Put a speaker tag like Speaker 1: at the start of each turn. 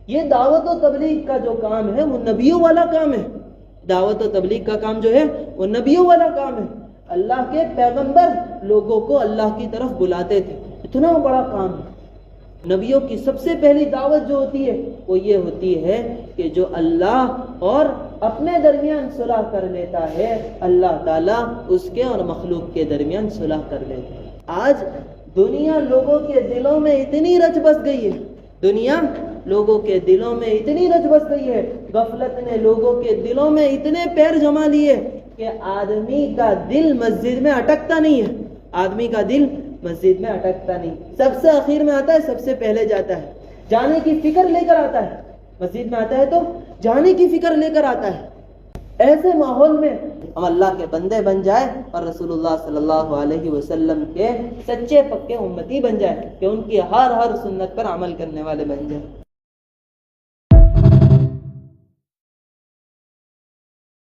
Speaker 1: یہ دعوت و تبلیغ کا جو کام ہے وہ نبیوں والا کام ہے. دعوت و تبلیغ کا کام جو ہے وہ نبیوں والا کام ہے. اللہ کے پیغمبر لوگوں کو اللہ کی طرف بلاتے تھے. اتنا بڑا کام ہے. نبیوں کی سب سے پہلی دعوت جو ہوتی ہے وہ یہ ہوتی ہے کہ جو اللہ اور اپنے درمیان صلح کر لیتا ہے, اللہ تعالیٰ اس کے اور مخلوق کے درمیان صلح کر لیتا ہے. آج دنیا لوگوں کے دلوں میں اتنی رچ بس گئی ہے, دنیا لوگوں کے دلوں میں اتنی رچ بس گئی ہے, غفلت نے لوگوں کے دلوں میں اتنے پیر جما لیے کہ آدمی کا دل مسجد میں اٹکتا نہیں ہے. آدمی کا دل مسجد میں اٹکتا نہیں, سب سے آخر میں آتا ہے, سب سے پہلے جاتا ہے, جانے کی فکر لے کر آتا ہے. مسجد میں آتا ہے تو جانے کی فکر لے کر آتا ہے. ایسے ماحول میں ہم اللہ کے بندے بن جائے اور رسول اللہ صلی اللہ علیہ وسلم کے سچے پکے امتی بن جائے کہ ان کی ہر سنت پر عمل کرنے والے بن جائے.